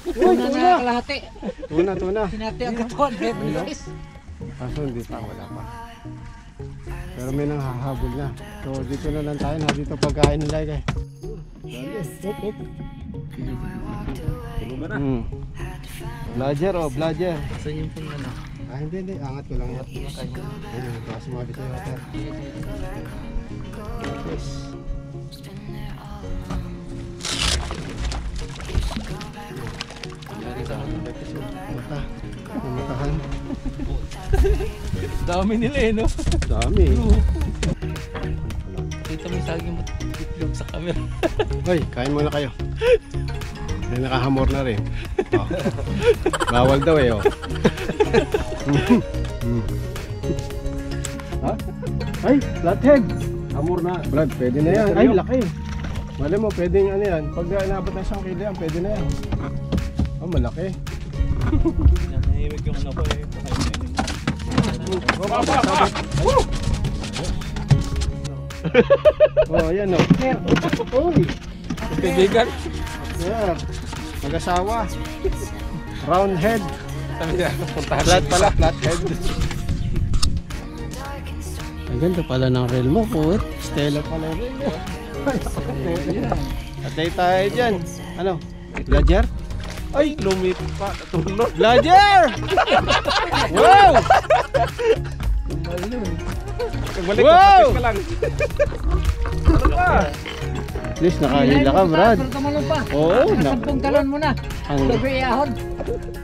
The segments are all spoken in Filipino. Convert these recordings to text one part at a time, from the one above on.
Uy, tuna! Kalahati. Tuna. Hinati ang katawan. Kaso hindi pa, wala pa. Pero may nang hahabol na. So dito na lang tayo, dito pagkain nila guys. Tulugan na. Vlogger oh, vlogger. Saan yung pong ano? Ah, hindi, angat ko lang. Ayun, kasi mga dito yung water. Yes. Mata. Matahan. Dami nila eh, no? Dami. Kita mo yung saging itlog sa camera. Hoy, kain muna kayo. May nakahamor na rin. Oh. Bawal daw eh, oh. Ha? Ay, flathead. Hamor na. Brad, pwede na yan. Ay, laki. Mali mo, pwedeng ano yan. Pag inabot na 1 kilo yan, pwede na yan. Oh, malaki. Nanahimik yung ano ko eh. Oh, yan oh. Uy. Kaibigan. Yeah. Mag-asawa. Round head. Sabi niya, puntahan. Flat pala, flat head. Ang ganda pala ng reel mo po. Stella pala yung reel mo. Atay tayo dyan. Ano? Vlogger? Ay, lumipit pa. Natulog. Vlogger! Wow! Nagbalik Wow! ka lang. Ano ba? At least nakahila ka, Brad. Tumalon pa. Oo. Sampung talon mo na. Ang Gabi ahon.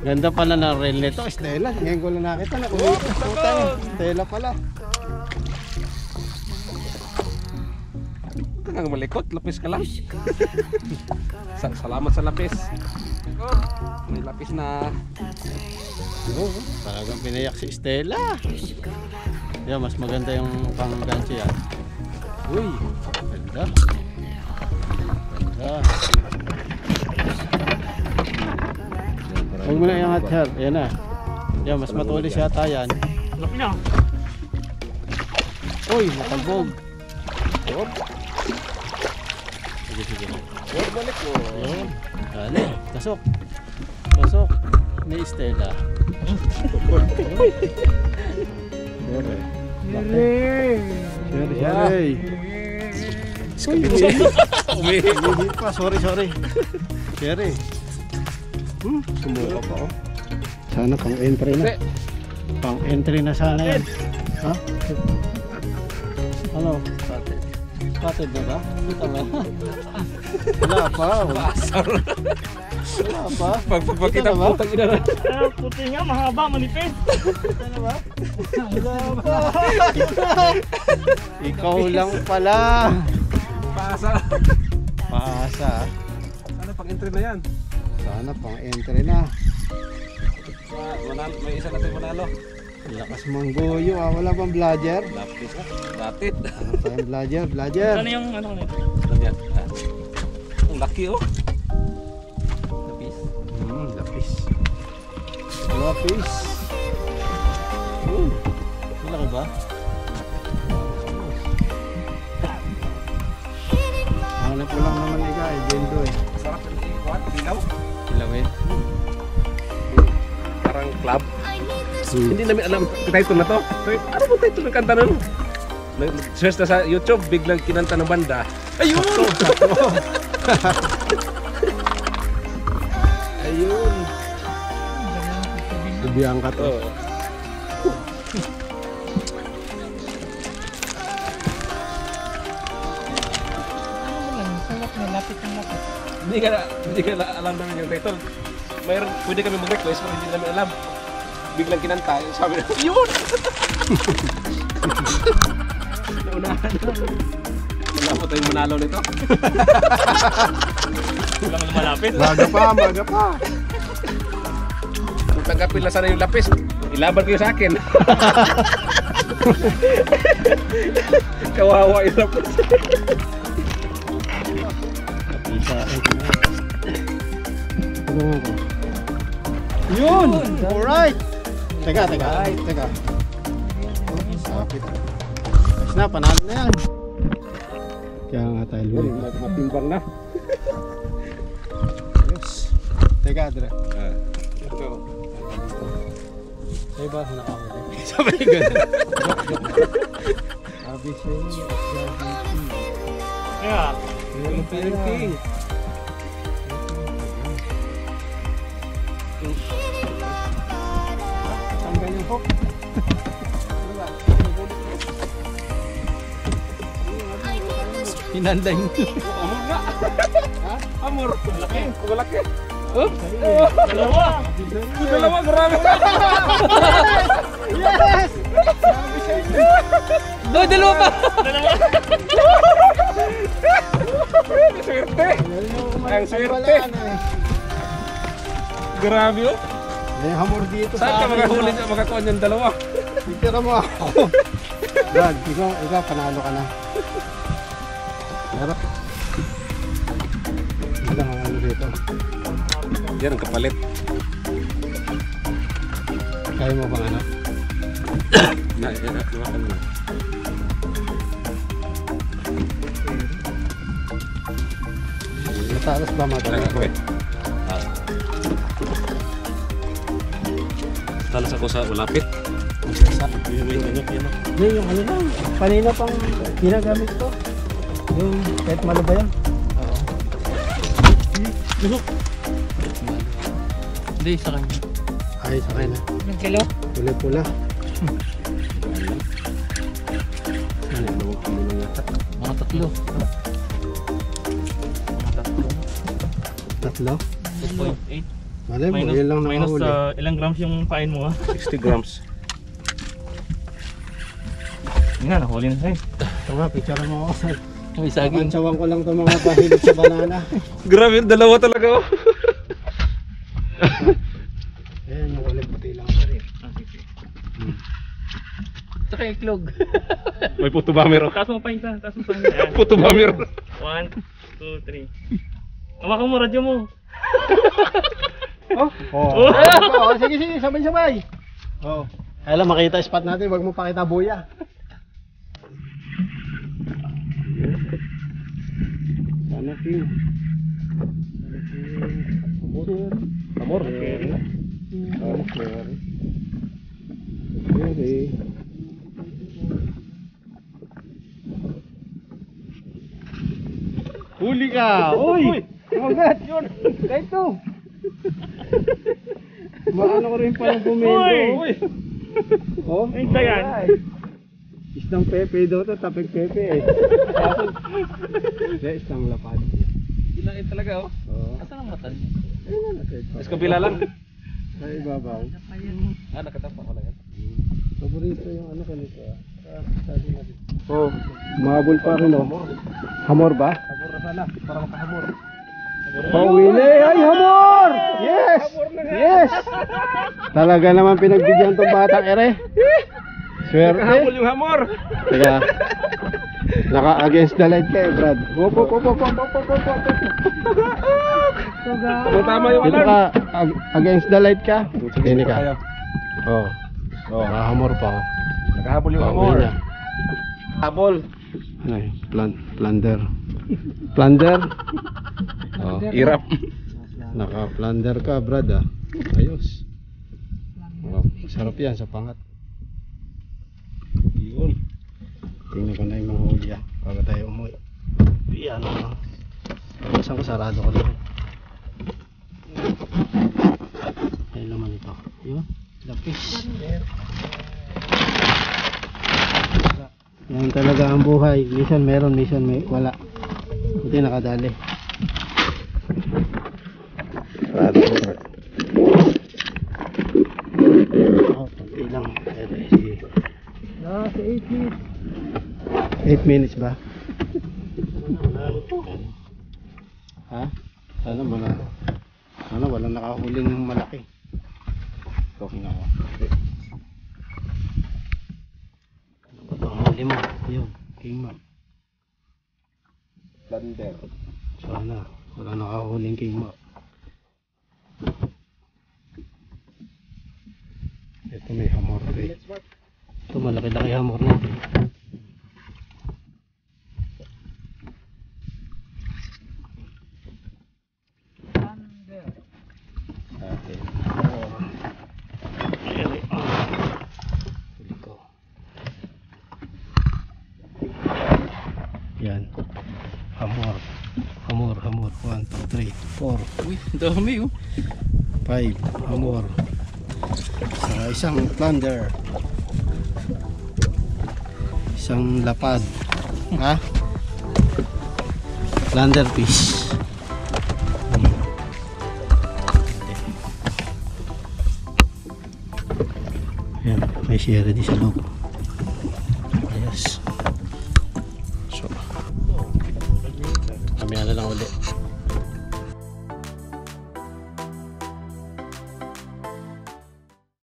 ganda pala ng reel nito. Stella. Ngayon ko lang nakita na. Stella pala. Kang malikot, lapis ka lang. Salamat sa lapis. May lapis na. Oo. Talagang pinayak si Stella. Yan, mas maganda yung pang-gancho yan. Uy, ganda. Ganda. Huwag mo na iangat, sir. Ayan na. Yan, mas matulis yata yan. Laki na. Uy, matalbog. Hop. Sige. Huwag balik mo. Ayun. Dali, pasok. Pasok. Ni Stella. Sherry. Umihi pa, sorry. Sherry. Sumuka pa oh. Sana pang entry na. Pang entry na sana yan. Ha? Ano? Patid na ba? Kita ba? Wala pa. Wala pa. Pagpapakita mo, tag-ina na. Puti nga, mahaba, manipis. Ano ba? Wala pa. Ikaw lang pala. Paasa. Paasa. Sana pang-entry na yan. Sana pang entry na. May isa natin manalo. Lakas manggoyo ah. Wala bang vlogger? Lapis ha. Datit. Ano pa yung vlogger? Ano yung ano nito? Ganyan. Ang laki oh. Lapis. Lapis. Malaki ba? Hanap ko lang naman ika eh. Gendo eh. Sarap ng ikuan. Dilaw. Ilawin. Parang club. Hindi namin alam ang title na to. Ano ba title ng kanta nun? Search na sa YouTube, biglang kinanta ng banda. Ayun! Ayun! Ibiyang ka to. Oh. Salap na lapit ng lapit. Hindi ka alam namin yung title. Mayroon, pwede kami mag-request pero hindi namin alam. Biglang kinanta, sabi na, yun! Naunahan. Wala mo tayong manalo nito. Wala mo malapit. Maga pa. Kung tanggapin lang sana yung lapis, ilaban kayo sa akin. Kawawa yung lapis. Tulungan ko. Yun! Alright! Teka. Sapit. Ayos na, panalo na yan. Kaya nga tayo lulit. Matimbang na. Ayos. Teka, Dre. Ah. Ito. Sa iba, nakakuli. Sabay ganun. Sabi sa inyo, Kaya, Yung parenting. tanggal yung hook. Hinanda yun. Amor nga. Ha? Amor. Malaki. Malaki. dalawa. Dalawa, grabe. Yes! Sabi sa inyo. No, dalawa pa. Dalawa. Swerte. Ang swerte. Walaan eh. Grabe oh. May hamor dito Saan ka akin, makahuli no? niya makakuha niyan dalawa? Titira mo ako. Brad, ikaw, panalo ka na. Pero, wala nga ano dito. Yan ang kapalit. Kaya mo bang ano? Nawakan mo. Matalas ba matalas? Talaga ko eh. Talas ako sa ulapit. Hindi, yung ano lang. Kanina pang ginagamit ko. Yung kahit malo ba yan? Oo. Hindi, sa kanya. Ay, sa kanya. Ilang kilo? Pula-pula. Mga tatlo. Tatlo? 2.8. Malay mo, yun lang minus nakahuli. ilang grams yung pain mo ha? 60 grams. Yun nga, nahuli na sa'yo. Ito nga, picture mo ako. May saging. Kansyawan ko lang itong mga pahilig sa banana. Grabe, dalawa talaga oh. Ayan, yung ulit puti lang ako rin. Saka iklog. May puto bamero. Taas mo pa isa, taas mo pa isa. Puto bamero. 1, 2, 3. Hawakan mo, radyo mo. Oh, oh, sige, sabay-sabay. Oh. Kaya lang makita spot natin, wag mo pakita buya. Sana king. Amor. Okay. Huli ka! Uy! Magat! Yun! Kahit to! Maano ko rin pala bumendo. Uy! Oh, Ay, isa yan. Isang pepe daw to, tapik pepe eh. Hindi, isang lapad. Ilangin talaga oh. Oo. Asan ang mata niya? Mas kabila lang. Sa ibabaw. Ah, nakatapa ko lang yan. Paborito yung ano ko nito ah. Oh, mahabol pa rin oh. Hamor ba? Hamor na sana, para makahamor. Pawili! Ay, hamor! Yes! Yes! Talaga naman pinagbigyan tong batang ere. Nakahabol Swerte. yung hamor. Teka. Naka-against the light ka eh, Brad. Hop, hop, hop, hop, hop, hop, hop, hop. Tama yung Dito alarm. ka, against the light ka. Dini ka. Oo. Oh, Nakahamor pa oh. nakahabol yung Pawili hamor. niya. Habol. Ano eh, plunder. Plunder? Oh. Irap. Naka-plunder ka, Brad ah. Ayos. Oh, sarap yan sa pangat. Yun. Tingnan ko na yung mga huli ah. Bago tayo umuwi. Yan ah. Saan ko sarado ko doon? Ayun naman ito. Yun. Lapis. Yan talaga ang buhay. Minsan meron, minsan may wala. Buti nakadali. Sarado ko. Oh, konti lang. Sige. Nasa 8 minutes. 8 minutes ba? Ha? Sana walang nakahuling malaki. Talking ako. Ano ba itong huli mo? Yun, king map. Plunder. Sana walang nakahuling king map. Ito may hamor eh. Ito malaki-laki hamor natin. Yan. Hamor. Hamor, hamor. 1, 2, 3, 4, Uy, dami oh. 5. Hamor. Saka isang plunder. Isang lapad. Ha? Plunder fish. Ayan, may share di sa loob. Ayos. So, kami na lang ulit.